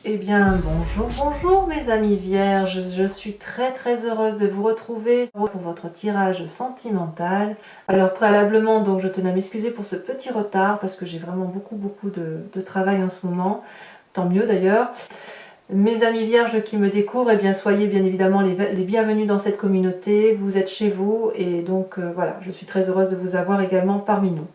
Eh bien, bonjour, bonjour mes amis vierges, je suis très heureuse de vous retrouver pour votre tirage sentimental. Alors préalablement, donc je tenais à m'excuser pour ce petit retard parce que j'ai vraiment beaucoup de travail en ce moment, tant mieux d'ailleurs. Mes amis vierges qui me découvrent, eh bien soyez bien évidemment les bienvenus dans cette communauté, vous êtes chez vous et donc voilà, je suis très heureuse de vous avoir également parmi nous.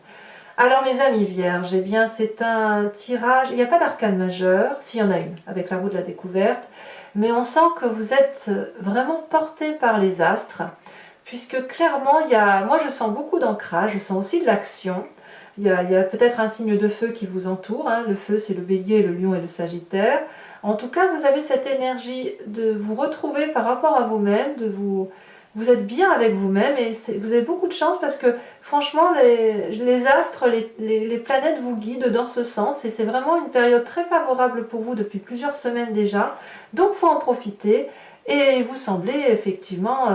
Alors mes amis vierges, eh bien c'est un tirage, il n'y a pas d'arcane majeur, s'il y en a une, avec la roue de la découverte, mais on sent que vous êtes vraiment porté par les astres, puisque clairement, moi je sens beaucoup d'ancrage, je sens aussi de l'action, il y a peut-être un signe de feu qui vous entoure, hein. Le feu c'est le bélier, le lion et le sagittaire. En tout cas, vous avez cette énergie de vous retrouver par rapport à vous-même, vous êtes bien avec vous-même et vous avez beaucoup de chance parce que franchement les astres, les planètes vous guident dans ce sens et c'est vraiment une période très favorable pour vous depuis plusieurs semaines déjà, donc il faut en profiter et vous semblez effectivement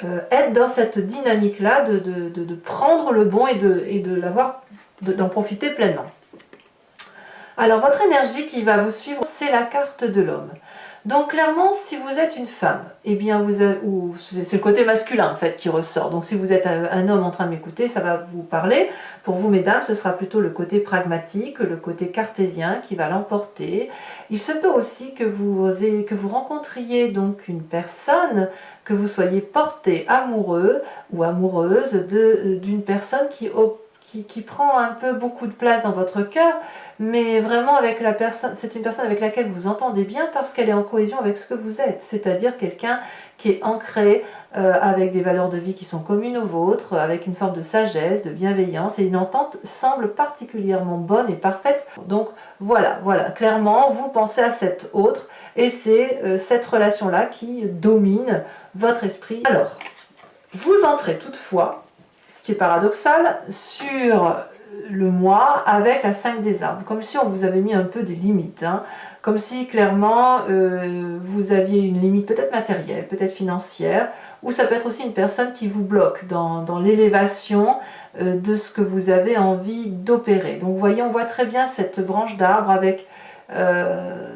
être dans cette dynamique là de prendre le bon et d'en profiter pleinement. Alors votre énergie qui va vous suivre, c'est la carte de l'homme. Donc clairement, si vous êtes une femme, eh bien c'est le côté masculin en fait qui ressort. Donc si vous êtes un homme en train de m'écouter, ça va vous parler. Pour vous mesdames, ce sera plutôt le côté pragmatique, le côté cartésien qui va l'emporter. Il se peut aussi que vous rencontriez donc une personne, que vous soyez porté amoureux ou amoureuse d'une personne qui prend un peu beaucoup de place dans votre cœur, mais vraiment avec la personne, c'est une personne avec laquelle vous entendez bien parce qu'elle est en cohésion avec ce que vous êtes, c'est-à-dire quelqu'un qui est ancré avec des valeurs de vie qui sont communes aux vôtres, avec une forme de sagesse, de bienveillance, et une entente semble particulièrement bonne et parfaite. Donc voilà, clairement, vous pensez à cette autre, et c'est cette relation-là qui domine votre esprit. Alors, vous entrez toutefois, ce qui est paradoxal, sur le mois avec la 5 des arbres, comme si on vous avait mis un peu des limites, hein. Comme si clairement vous aviez une limite peut-être matérielle, peut-être financière, ou ça peut être aussi une personne qui vous bloque dans l'élévation de ce que vous avez envie d'opérer. Donc vous voyez, on voit très bien cette branche d'arbre avec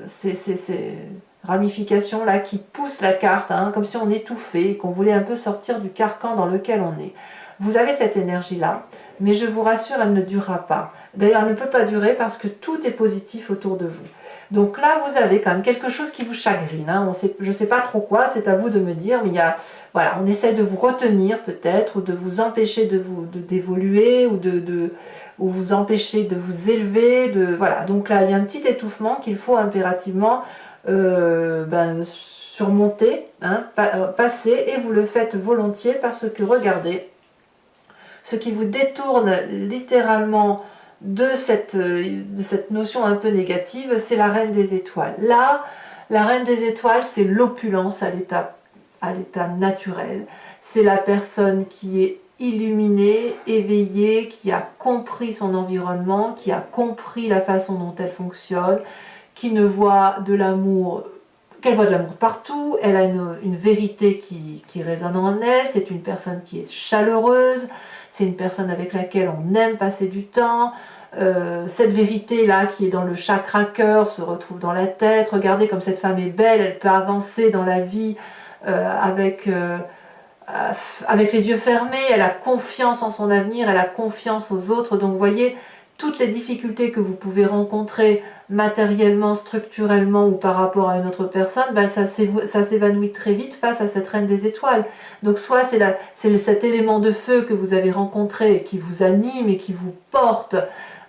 ces ramifications là qui poussent la carte, hein, comme si on étouffait et qu'on voulait un peu sortir du carcan dans lequel on est. Vous avez cette énergie-là, mais je vous rassure, elle ne durera pas. D'ailleurs, elle ne peut pas durer parce que tout est positif autour de vous. Donc là, vous avez quand même quelque chose qui vous chagrine, hein. Je ne sais pas trop quoi, c'est à vous de me dire, mais voilà, on essaie de vous retenir peut-être, ou de vous empêcher d'évoluer, ou vous empêcher de vous élever. Voilà. Donc là, il y a un petit étouffement qu'il faut impérativement surmonter, hein, passer, et vous le faites volontiers parce que regardez, ce qui vous détourne littéralement de cette notion un peu négative, c'est la reine des étoiles. Là, la reine des étoiles, c'est l'opulence à l'état naturel. C'est la personne qui est illuminée, éveillée, qui a compris son environnement, qui a compris la façon dont elle fonctionne, qui ne voit de l'amour, qu'elle voit de l'amour partout, elle a une vérité qui résonne en elle, c'est une personne qui est chaleureuse, c'est une personne avec laquelle on aime passer du temps. Cette vérité-là qui est dans le chakra cœur se retrouve dans la tête. Regardez comme cette femme est belle, elle peut avancer dans la vie avec les yeux fermés, elle a confiance en son avenir, elle a confiance aux autres. Donc vous voyez, toutes les difficultés que vous pouvez rencontrer matériellement, structurellement ou par rapport à une autre personne, ça s'évanouit très vite face à cette reine des étoiles. Donc soit c'est cet élément de feu que vous avez rencontré et qui vous anime et qui vous porte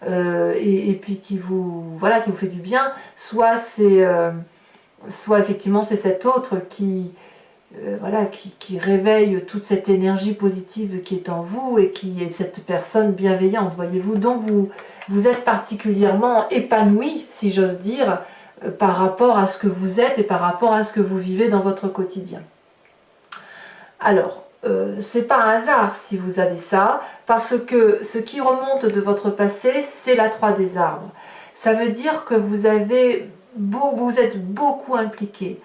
et puis qui vous fait du bien, soit effectivement c'est cet autre qui réveille toute cette énergie positive qui est en vous et qui est cette personne bienveillante, voyez-vous. Donc vous êtes particulièrement épanoui, si j'ose dire, par rapport à ce que vous êtes et par rapport à ce que vous vivez dans votre quotidien. Alors, c'est pas un hasard si vous avez ça, parce que ce qui remonte de votre passé, c'est la 3 des arbres. Ça veut dire que vous êtes beaucoup impliqué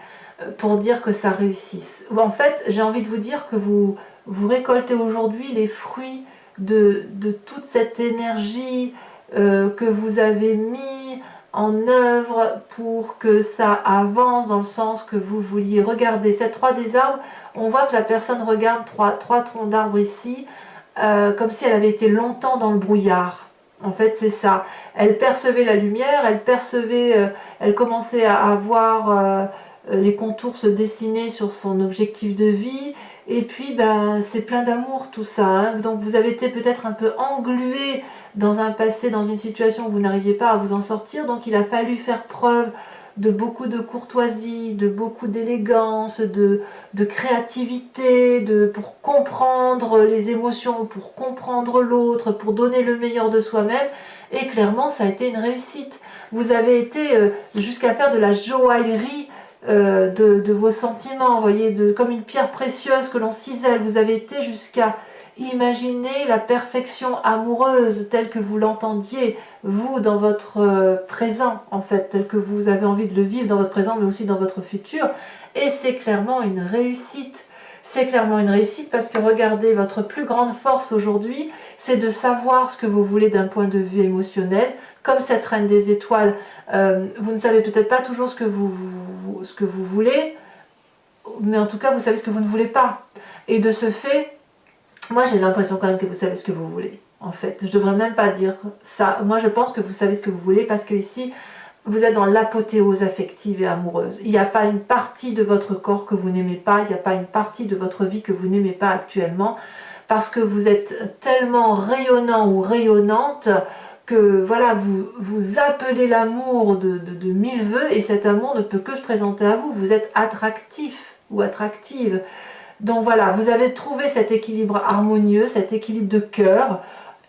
pour dire que ça réussisse. En fait, j'ai envie de vous dire que vous récoltez aujourd'hui les fruits de toute cette énergie que vous avez mis en œuvre pour que ça avance dans le sens que vous vouliez. Regardez, cette 3 des arbres, on voit que la personne regarde trois troncs d'arbres ici, comme si elle avait été longtemps dans le brouillard. En fait, c'est ça. Elle percevait la lumière, elle percevait, elle commençait à voir les contours se dessiner sur son objectif de vie. Et puis, ben, c'est plein d'amour tout ça. Hein. Donc, vous avez été peut-être un peu englué dans un passé, dans une situation où vous n'arriviez pas à vous en sortir. Donc, il a fallu faire preuve de beaucoup de courtoisie, de beaucoup d'élégance, de créativité, pour comprendre les émotions, pour comprendre l'autre, pour donner le meilleur de soi-même. Et clairement, ça a été une réussite. Vous avez été jusqu'à faire de la joaillerie de vos sentiments, vous voyez, comme une pierre précieuse que l'on cisèle. Vous avez été jusqu'à imaginer la perfection amoureuse telle que vous l'entendiez, vous, dans votre présent, en fait, tel que vous avez envie de le vivre dans votre présent, mais aussi dans votre futur. Et c'est clairement une réussite. C'est clairement une réussite parce que regardez, votre plus grande force aujourd'hui, c'est de savoir ce que vous voulez d'un point de vue émotionnel. Comme cette reine des étoiles, vous ne savez peut-être pas toujours ce que vous voulez, mais en tout cas, vous savez ce que vous ne voulez pas. Et de ce fait, moi j'ai l'impression quand même que vous savez ce que vous voulez. En fait, je ne devrais même pas dire ça. Moi je pense que vous savez ce que vous voulez parce que ici, vous êtes dans l'apothéose affective et amoureuse. Il n'y a pas une partie de votre corps que vous n'aimez pas, il n'y a pas une partie de votre vie que vous n'aimez pas actuellement, parce que vous êtes tellement rayonnant ou rayonnante que voilà, vous appelez l'amour de mille vœux et cet amour ne peut que se présenter à vous. Vous êtes attractif ou attractive. Donc voilà, vous avez trouvé cet équilibre harmonieux, cet équilibre de cœur,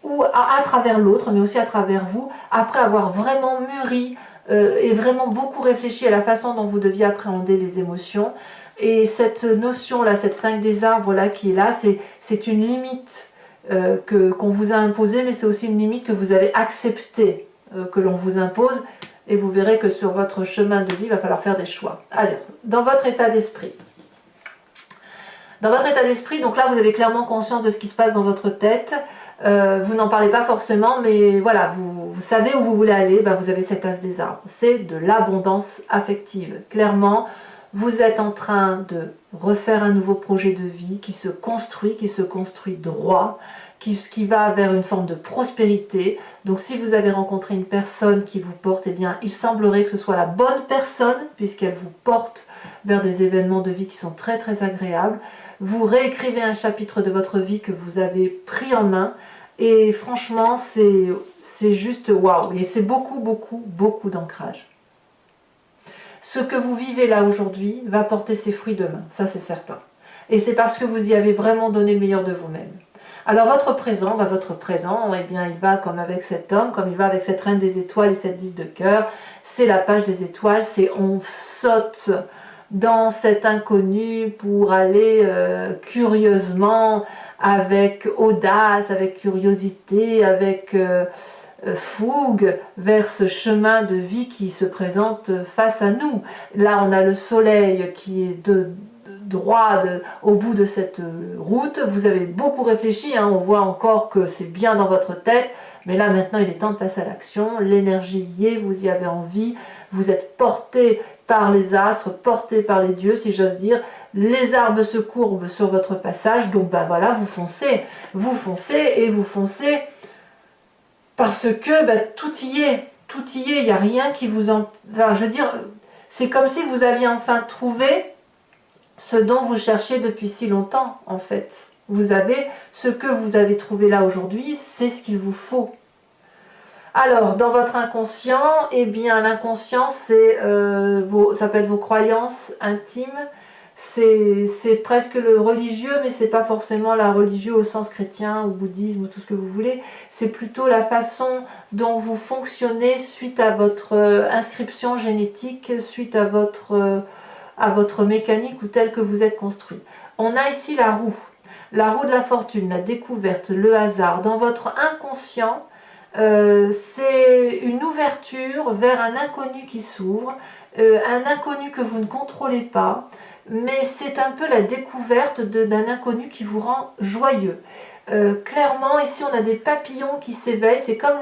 ou à travers l'autre, mais aussi à travers vous, après avoir vraiment mûri et vraiment beaucoup réfléchi à la façon dont vous deviez appréhender les émotions. Et cette notion-là, cette 5 des arbres-là qui est là, c'est une limite qu'on vous a imposée, mais c'est aussi une limite que vous avez acceptée, que l'on vous impose. Et vous verrez que sur votre chemin de vie, il va falloir faire des choix. Alors, dans votre état d'esprit. Dans votre état d'esprit, donc là, vous avez clairement conscience de ce qui se passe dans votre tête. Vous n'en parlez pas forcément, mais voilà, vous savez où vous voulez aller, ben vous avez cet as des arbres. C'est de l'abondance affective. Clairement, vous êtes en train de refaire un nouveau projet de vie qui se construit droit, qui va vers une forme de prospérité. Donc si vous avez rencontré une personne qui vous porte, eh bien, il semblerait que ce soit la bonne personne, puisqu'elle vous porte vers des événements de vie qui sont très très agréables. Vous réécrivez un chapitre de votre vie que vous avez pris en main, et franchement, c'est juste waouh, et c'est beaucoup d'ancrage. Ce que vous vivez là aujourd'hui va porter ses fruits demain, ça c'est certain. Et c'est parce que vous y avez vraiment donné le meilleur de vous-même. Alors votre présent, eh bien, il va comme avec cet homme, comme il va avec cette reine des étoiles et cette 10 de cœur. C'est la page des étoiles, c'est on saute dans cet inconnu pour aller curieusement, avec audace, avec curiosité, avec fougue vers ce chemin de vie qui se présente face à nous. Là, on a le soleil qui est droit au bout de cette route. Vous avez beaucoup réfléchi, hein, on voit encore que c'est bien dans votre tête, mais là maintenant il est temps de passer à l'action. L'énergie y est, vous y avez envie, vous êtes porté par les astres, porté par les dieux, si j'ose dire. Les arbres se courbent sur votre passage, donc ben voilà, vous foncez parce que ben, tout y est, il n'y a rien qui vous en... Enfin, je veux dire, c'est comme si vous aviez enfin trouvé ce dont vous cherchez depuis si longtemps, en fait. Vous avez ce que vous avez trouvé là aujourd'hui, c'est ce qu'il vous faut. Alors, dans votre inconscient, eh bien, l'inconscient, c'est ça peut être vos croyances intimes, c'est presque le religieux, mais c'est pas forcément la religieux au sens chrétien, ou bouddhisme, ou tout ce que vous voulez. C'est plutôt la façon dont vous fonctionnez suite à votre inscription génétique, suite à votre mécanique ou telle que vous êtes construit. On a ici la roue de la fortune, la découverte, le hasard. Dans votre inconscient, c'est une ouverture vers un inconnu qui s'ouvre, un inconnu que vous ne contrôlez pas, mais c'est un peu la découverte d'un inconnu qui vous rend joyeux. Clairement, ici on a des papillons qui s'éveillent, c'est comme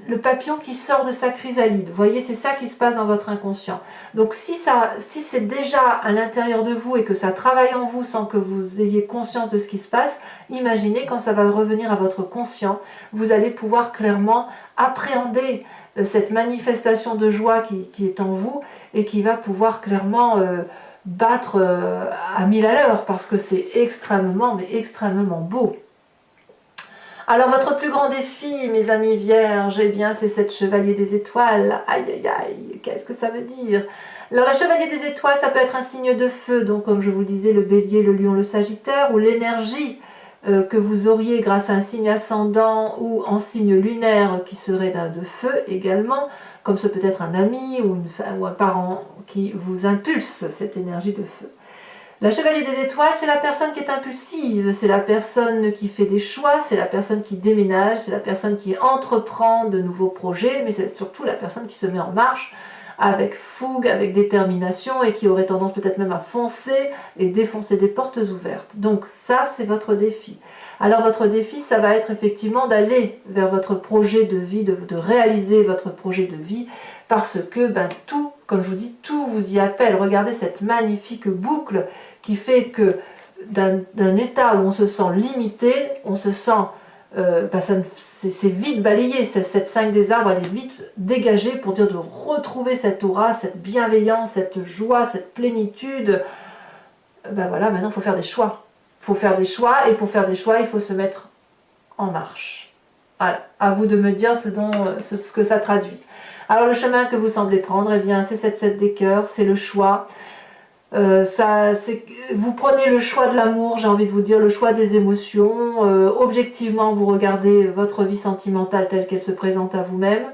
le papillon qui sort de sa chrysalide. Vous voyez, c'est ça qui se passe dans votre inconscient. Donc si c'est déjà à l'intérieur de vous et que ça travaille en vous sans que vous ayez conscience de ce qui se passe, imaginez quand ça va revenir à votre conscient, vous allez pouvoir clairement appréhender cette manifestation de joie qui est en vous et qui va pouvoir clairement battre à 1000 à l'heure parce que c'est extrêmement, mais extrêmement beau. Alors votre plus grand défi, mes amis vierges, eh bien c'est cette chevalier des étoiles. Aïe aïe aïe, qu'est-ce que ça veut dire? Alors la chevalier des étoiles, ça peut être un signe de feu, donc comme je vous le disais, le bélier, le lion, le sagittaire, ou l'énergie que vous auriez grâce à un signe ascendant ou en signe lunaire qui serait de feu également, comme ce peut être un ami ou un parent qui vous impulse cette énergie de feu. La chevalier des étoiles, c'est la personne qui est impulsive, c'est la personne qui fait des choix, c'est la personne qui déménage, c'est la personne qui entreprend de nouveaux projets, mais c'est surtout la personne qui se met en marche avec fougue, avec détermination et qui aurait tendance peut-être même à foncer et défoncer des portes ouvertes. Donc ça, c'est votre défi. Alors votre défi, ça va être effectivement d'aller vers votre projet de vie, de réaliser votre projet de vie, parce que tout, comme je vous dis, tout vous y appelle. Regardez cette magnifique boucle qui fait que d'un état où on se sent limité, on se sent, c'est vite balayé, cette 5 des arbres, elle est vite dégagée pour dire de retrouver cette aura, cette bienveillance, cette joie, cette plénitude. Voilà, maintenant il faut faire des choix. Il faut faire des choix, et pour faire des choix, il faut se mettre en marche. Voilà, à vous de me dire ce que ça traduit. Alors le chemin que vous semblez prendre, eh bien c'est cette 7 des cœurs, c'est le choix. Vous prenez le choix de l'amour, j'ai envie de vous dire, le choix des émotions. Objectivement, vous regardez votre vie sentimentale telle qu'elle se présente à vous-même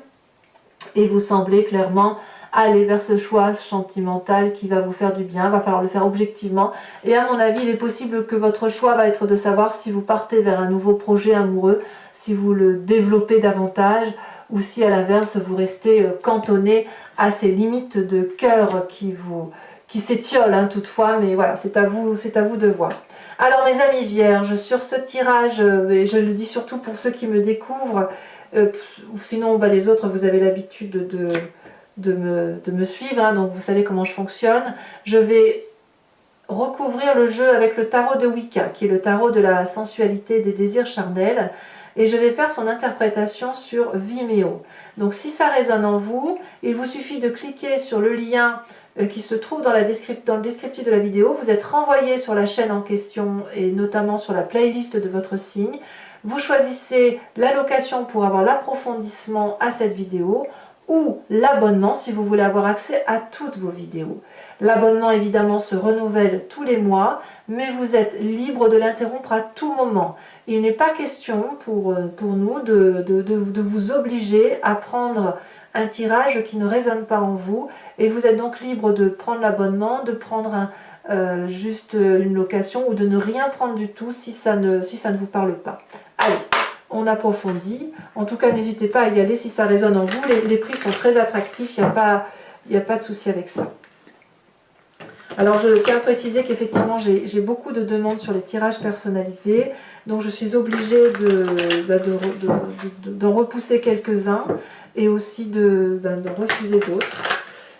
et vous semblez clairement aller vers ce choix sentimental qui va vous faire du bien. Il va falloir le faire objectivement. Et à mon avis, il est possible que votre choix va être de savoir si vous partez vers un nouveau projet amoureux, si vous le développez davantage, ou si à l'inverse, vous restez cantonné à ces limites de cœur qui s'étiolent toutefois, mais voilà, c'est à vous de voir. Alors mes amis vierges, sur ce tirage, et je le dis surtout pour ceux qui me découvrent, sinon les autres, vous avez l'habitude de me suivre, donc vous savez comment je fonctionne. Je vais recouvrir le jeu avec le tarot de Wicca, qui est le tarot de la sensualité, des désirs charnels, et je vais faire son interprétation sur Vimeo. Donc si ça résonne en vous, il vous suffit de cliquer sur le lien qui se trouve dans le descriptif de la vidéo. Vous êtes renvoyé sur la chaîne en question et notamment sur la playlist de votre signe. Vous choisissez l'allocation pour avoir l'approfondissement à cette vidéo ou l'abonnement si vous voulez avoir accès à toutes vos vidéos. L'abonnement évidemment se renouvelle tous les mois, mais vous êtes libre de l'interrompre à tout moment. Il n'est pas question pour nous de vous obliger à prendre un tirage qui ne résonne pas en vous, et vous êtes donc libre de prendre l'abonnement, de prendre juste une location ou de ne rien prendre du tout si ça ne vous parle pas. Allez, on approfondit. En tout cas, n'hésitez pas à y aller si ça résonne en vous. Les prix sont très attractifs, il n'y a pas de souci avec ça. Alors je tiens à préciser qu'effectivement j'ai beaucoup de demandes sur les tirages personnalisés, donc je suis obligée d'en repousser quelques-uns et aussi de refuser d'autres,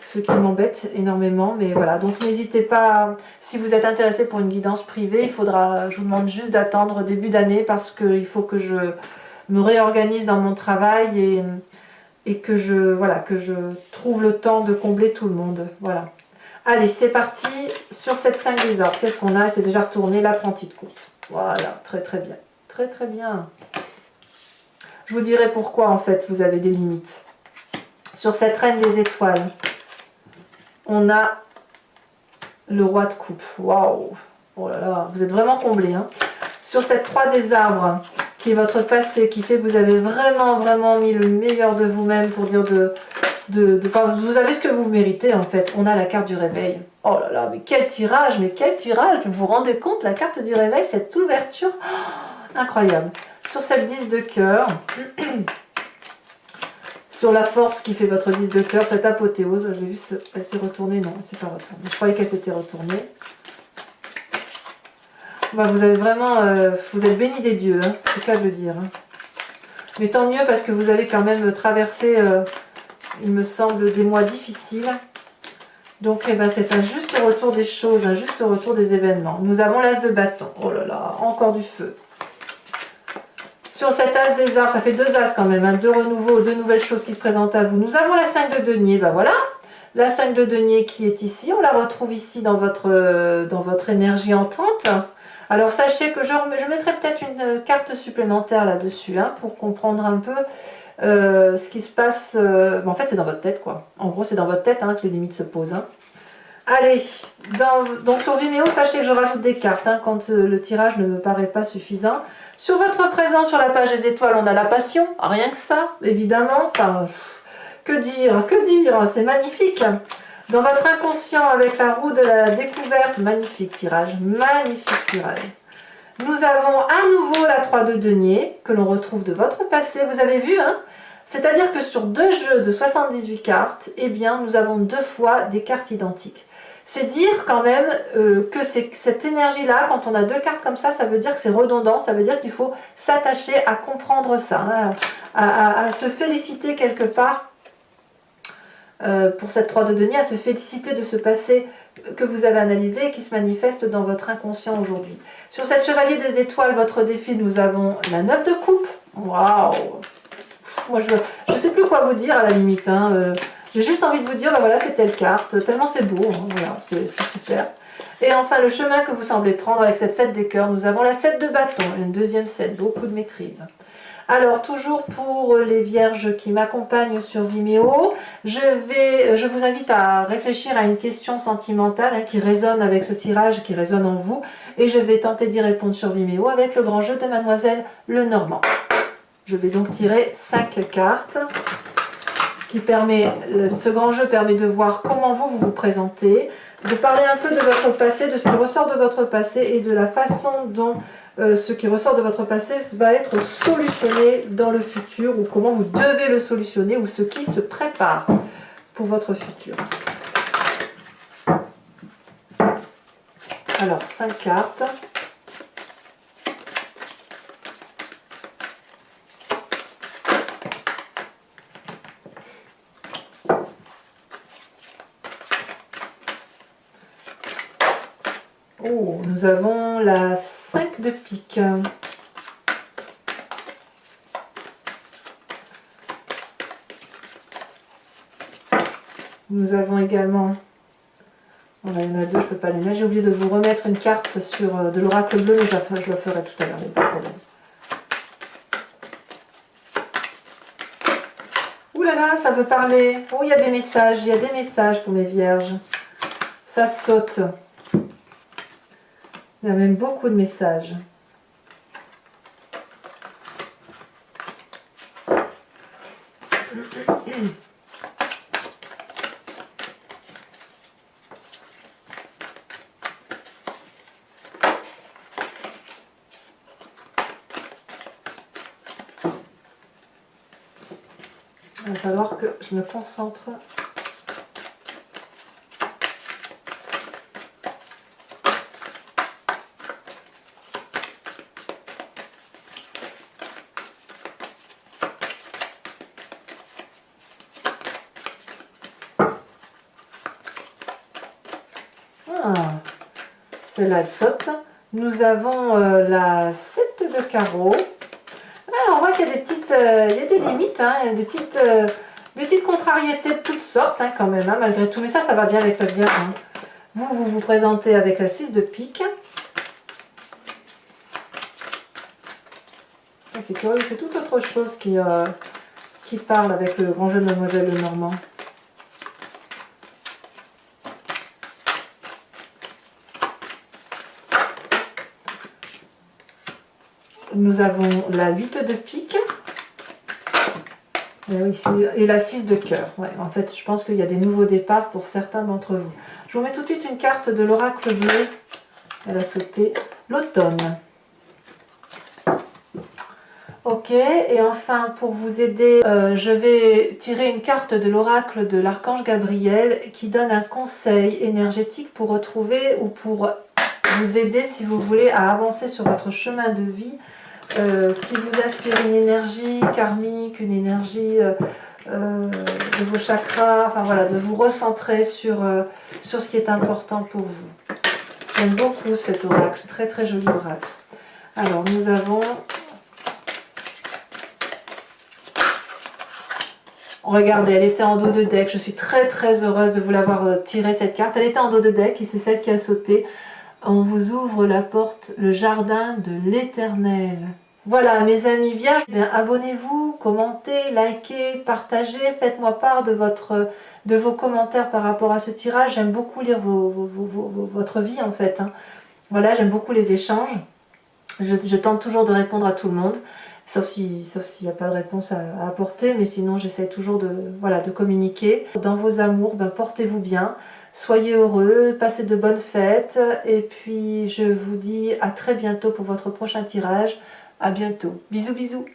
ce qui m'embête énormément, mais voilà, donc n'hésitez pas, si vous êtes intéressé pour une guidance privée, je vous demande juste d'attendre début d'année parce qu'il faut que je me réorganise dans mon travail et que je trouve le temps de combler tout le monde, voilà. Allez, c'est parti sur cette 5 des arbres. Qu'est-ce qu'on a? C'est déjà retourné l'apprenti de coupe. Voilà, très très bien. Très très bien. Je vous dirai pourquoi en fait vous avez des limites. Sur cette reine des étoiles, on a le roi de coupe. Waouh! Oh là là, vous êtes vraiment comblé. Sur cette 3 des arbres, qui est votre passé, qui fait que vous avez vraiment mis le meilleur de vous-même pour dire vous avez ce que vous méritez en fait. On a la carte du réveil. Oh là là, mais quel tirage, vous vous rendez compte, la carte du réveil, cette ouverture, incroyable. Sur cette 10 de cœur, sur la force qui fait votre 10 de cœur, cette apothéose, je l'ai vu, elle s'est retournée, non, elle s'est pas retournée, je croyais qu'elle s'était retournée. Vous avez vraiment, vous êtes béni des dieux, c'est le cas de le dire. Mais tant mieux parce que vous avez quand même traversé, il me semble, des mois difficiles. Donc eh ben, c'est un juste retour des choses, un juste retour des événements. Nous avons l'as de bâton. Oh là là, encore du feu. Sur cet as des arbres, ça fait 2 as quand même, hein, 2 renouveaux, 2 nouvelles choses qui se présentent à vous. Nous avons la 5 de denier, ben voilà. La 5 de denier qui est ici, on la retrouve ici dans votre énergie entrante. Alors sachez que je mettrai peut-être une carte supplémentaire là-dessus, hein, pour comprendre un peu ce qui se passe. En fait c'est dans votre tête quoi. En gros c'est dans votre tête, hein, que les limites se posent. Hein. Allez, donc sur Vimeo, sachez que je rajoute des cartes, hein, quand le tirage ne me paraît pas suffisant. Sur votre présent, sur la page des étoiles, on a la passion, rien que ça, évidemment. Enfin, que dire, c'est magnifique. Dans votre inconscient, avec la roue de la découverte, magnifique tirage, magnifique tirage. Nous avons à nouveau la 3 de denier, que l'on retrouve de votre passé, vous avez vu, hein? C'est-à-dire que sur 2 jeux de 78 cartes, eh bien, nous avons 2 fois des cartes identiques. C'est dire quand même que cette énergie-là, quand on a 2 cartes comme ça veut dire que c'est redondant, ça veut dire qu'il faut s'attacher à comprendre ça, hein, à se féliciter quelque part pour cette 3 de denier, à se féliciter de ce passé que vous avez analysé et qui se manifeste dans votre inconscient aujourd'hui. Sur cette chevalier des étoiles, votre défi, nous avons la 9 de coupe. Waouh! Moi, je ne sais plus quoi vous dire à la limite, hein, j'ai juste envie de vous dire, ben voilà, c'est telle carte, tellement c'est beau, hein, voilà, c'est super. Et enfin, le chemin que vous semblez prendre avec cette 7 des cœurs, nous avons la 7 de bâton, une deuxième 7, beaucoup de maîtrise. Alors, toujours pour les vierges qui m'accompagnent sur Vimeo, je vous invite à réfléchir à une question sentimentale, hein, qui résonne avec ce tirage, qui résonne en vous, et je vais tenter d'y répondre sur Vimeo avec le grand jeu de Mademoiselle Lenormand. Je vais donc tirer 5 cartes. Ce grand jeu permet de voir comment vous vous présentez, de parler un peu de votre passé, de ce qui ressort de votre passé et de la façon dont ce qui ressort de votre passé va être solutionné dans le futur, ou comment vous devez le solutionner, ou ce qui se prépare pour votre futur. Alors, 5 cartes. Oh, nous avons la 5 de pique. Nous avons également, il y en a 2, je ne peux pas les mettre, j'ai oublié de vous remettre une carte sur de l'oracle bleu, mais je le ferai tout à l'heure, pas de problème. Ouh là là, ça veut parler. Oh, il y a des messages pour mes vierges. Ça saute. Il y a même beaucoup de messages. Il va falloir que je me concentre. Ah, celle-là elle saute. Nous avons la 7 de carreau. Ah, on voit qu'il y a des petites, il y a des limites, hein, il y a des petites contrariétés de toutes sortes, hein, quand même, hein, malgré tout. Mais ça va bien avec la Vierge. Hein. Vous vous présentez avec la 6 de pique. C'est curieux, c'est tout autre chose qui parle avec le grand jeu de Mademoiselle Lenormand. Nous avons la 8 de pique. Et, oui, et la 6 de cœur. Ouais, en fait, je pense qu'il y a des nouveaux départs pour certains d'entre vous. Je vous mets tout de suite une carte de l'oracle bleu. Elle a sauté. L'automne. Ok, et enfin, pour vous aider, je vais tirer une carte de l'oracle de l'archange Gabriel qui donne un conseil énergétique pour retrouver ou pour vous aider, si vous voulez, à avancer sur votre chemin de vie qui vous inspire une énergie karmique, une énergie de vos chakras, enfin voilà, de vous recentrer sur ce qui est important pour vous. J'aime beaucoup cet oracle, très très joli oracle. Alors nous avons... Regardez, elle était en dos de deck. Je suis très très heureuse de vous l'avoir tiré cette carte. Elle était en dos de deck et c'est celle qui a sauté. On vous ouvre la porte, le jardin de l'Éternel. Voilà, mes amis vierges, abonnez-vous, commentez, likez, partagez, faites-moi part de vos commentaires par rapport à ce tirage. J'aime beaucoup lire votre vie en fait. Hein. Voilà, j'aime beaucoup les échanges. Je tente toujours de répondre à tout le monde. Sauf s'il n'y a pas de réponse à apporter, mais sinon j'essaie toujours de communiquer. Dans vos amours, portez-vous bien, soyez heureux, passez de bonnes fêtes, et puis je vous dis à très bientôt pour votre prochain tirage. À bientôt. Bisous bisous.